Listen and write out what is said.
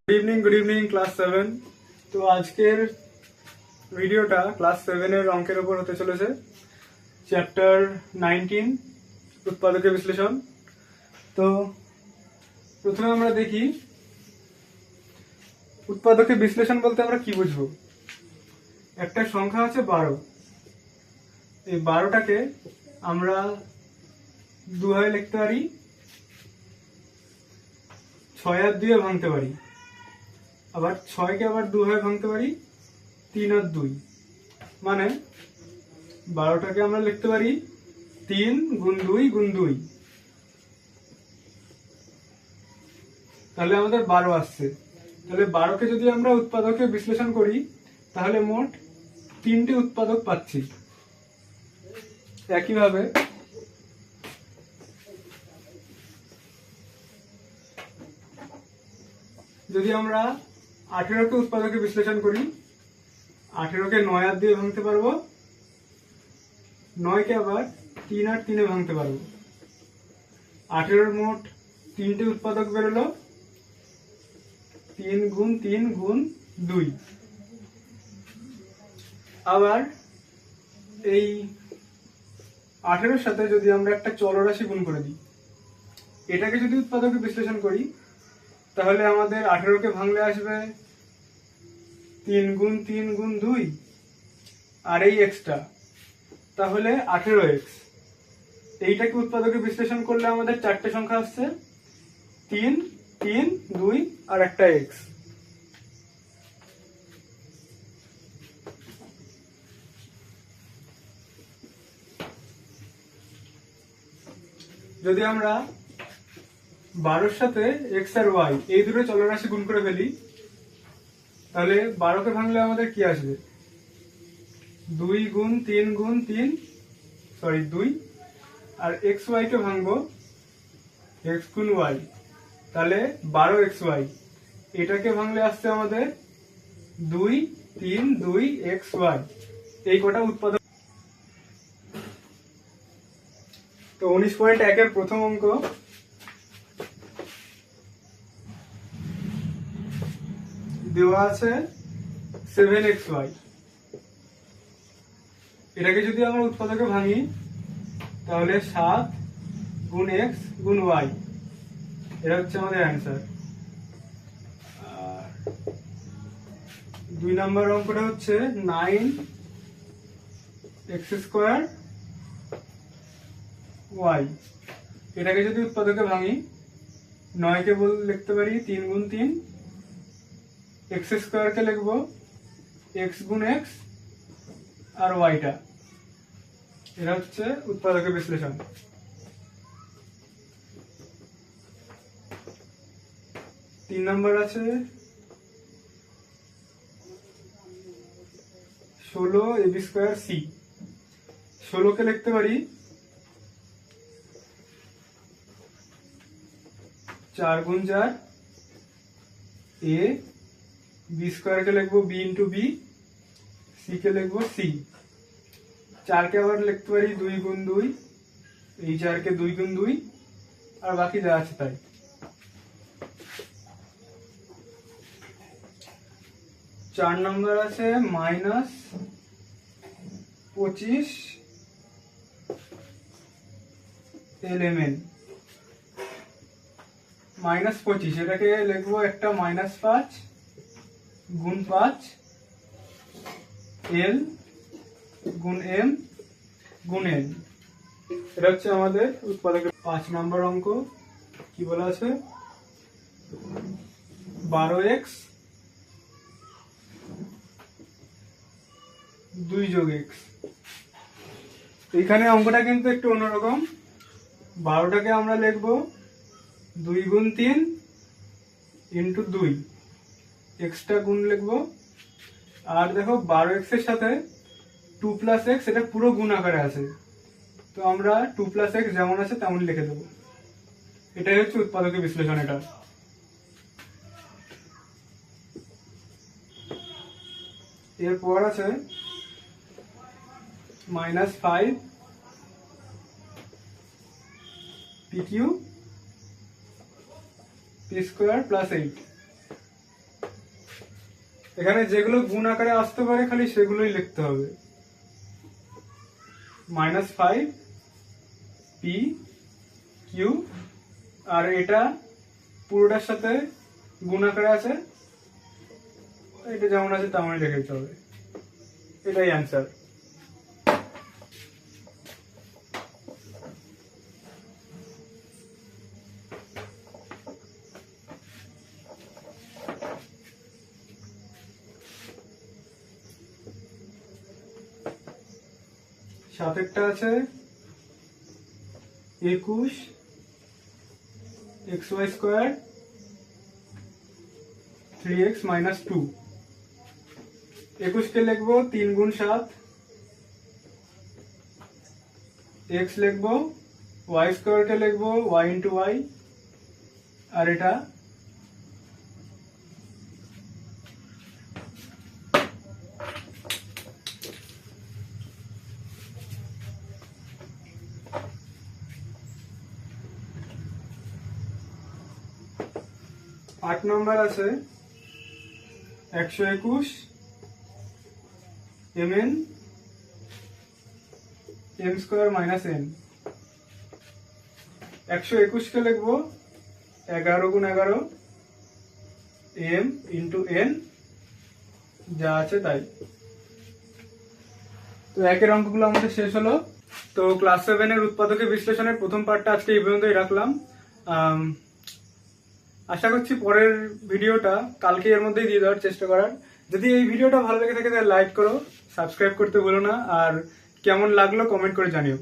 Good evening class 7। তো আজকের ভিডিওটা ক্লাস 7 এর অঙ্কের উপর হতে চলেছে। চ্যাপ্টার 19 উৎপাদকের বিশ্লেষণ। তো প্রথমে আমরা দেখি উৎপাদকের বিশ্লেষণ বলতে আমরা কি বুঝবো। একটা সংখ্যা আছে 12। এই 12টাকে আমরা দুভাবে লিখতে পারি, 6 আর 2 ভাঙতে পারি, আবার 6কে আবার 2 ভাবে ভাঙতে পারি, 3 আর 2। মানে 12টাকে আমরা লিখতে পারি 3 গুণ 2 গুণ 2, তাহলে আমাদের 12 আসছে। তাহলে 12কে যদি আমরা উৎপাদকে বিশ্লেষণ করি তাহলে মোট 3টে উৎপাদক পাচ্ছি। একইভাবে যদি আমরা 18কে উৎপাদকে বিশ্লেষণ করি, 18কে 9 আর 2 ভাঙতে পারবো, 9কে আবার 3 আর 3 ভাঙতে পারবো। 18 মোট 3টে উৎপাদক বেরোলো, 3 গুণ 3 গুণ 2। আবার এই 18-এর সাথে যদি আমরা একটা চলরাশি গুণ করে দিই, এটাকে যদি উৎপাদকে বিশ্লেষণ করি তাহলে আমাদের 18কে ভাঙলে আসবে 3 গুণ 3 গুণ 2 আর এই এক্সট্রা, তাহলে 18x। এইটাকে উৎপাদকে বিশ্লেষণ করলে আমাদের 4টে সংখ্যা আসছে, 3 3 2 আর একটা x। যদি আমরা 12-এর সাথে x আর y এই দুটো চলরাশি গুণ করে ফেলি তাহলে 12কে ভাঙলে আমাদের কি আসবে, 2 গুণ 3 গুণ 3 2, আর xy কে ভাঙবো x গুণ y, তাহলে 12xy। এটাকে ভাঙলে আসছে আমাদের 2 3 2 xy। এই কটা উৎপাদক। তো 19.1 এর প্রথম অঙ্ক, দেওয়া আছে 7xy। এটাকে যদি আমরা উৎপাদকে ভাঙি তাহলে 7 গুণ x গুণ y, এটা হচ্ছে আমাদের অ্যান্সার। আর 2 নম্বর অঙ্কটা হচ্ছে 9x স্কোয়ার y। এটাকে যদি উৎপাদকে ভাঙি, 9কে লিখতে পারি 3 গুণ 3, x স্কোয়ারকে লিখবো x গুণ x আর yটা। এটা হচ্ছে উৎপাদকের বিশ্লেষণ। 3 নম্বর আছে 16ab স্কোয়ার c। 16কে লিখতে পারি 4 গুণ 4 a, b স্কোয়ারকে লিখবো b ইন্টু b, c কে লিখবো c। 4কে আবার লিখতে পারি 2 গুণ 2, এই 4কে 2 গুণ 2 আর বাকি যা আছে তাই। 4 নম্বর আছে -25 lmn। -25 এটাকে লিখবো একটা -5 গুণ 5 l গুণ m গুণ n। এটা হচ্ছে আমাদের উৎপাদকের 5 নম্বর অঙ্ক। কি বলা আছে, 12x 2 যোগ x। এখানে অঙ্কটা কিন্তু একটু অন্যরকম। 12টাকে আমরা লিখবো 2 গুণ 3 ইন্টু 2, এক্সটা গুণ লিখবো। আর দেখো 12x এর সাথে 2 প্লাস x, এটা পুরো গুণ আকারে আছে, তো আমরা 2 প্লাস x যেমন আছে তেমন লিখে দেবো। এটাই হচ্ছে উৎপাদকের বিশ্লেষণ। এটা এরপর আছে -5 pq p স্কোয়ার প্লাস 8। এখানে যেগুলো গুণ আকারে আসতে পারে খালি সেগুলোই লিখতে হবে। -5 পি কিউ, আর এটা পুরোটার সাথে গুণ আকারে আছে, এটা যেমন আছে তেমনই লিখে দিতে হবে। এটাই অ্যান্সার। সাতেরটা আছে 21 xy² 3x - 2। 21 কে লিখবো 3 × 7, x লিখবো, y² কে লিখবো y × y, আর এটা আট নম্বর আছে 121 mn m² - n। 121 কে লিখবো 11 × 11 m × n, যা আছে তাই। তো একের অঙ্কগুলো আমাদের শেষ হলো। তো ক্লাস 7 এর উৎপাদকের বিশ্লেষণের প্রথম পার্টটা আজকে এই পর্যন্তই রাখলাম। আশা করছি পরের ভিডিওটা কালকে এর মধ্যেই দিয়ে দেওয়ার চেষ্টা করার। যদি এই ভিডিওটা ভালো লেগে থাকে তাহলে লাইক করো, সাবস্ক্রাইব করতে ভুলো না, আর কেমন লাগলো কমেন্ট করে জানিও।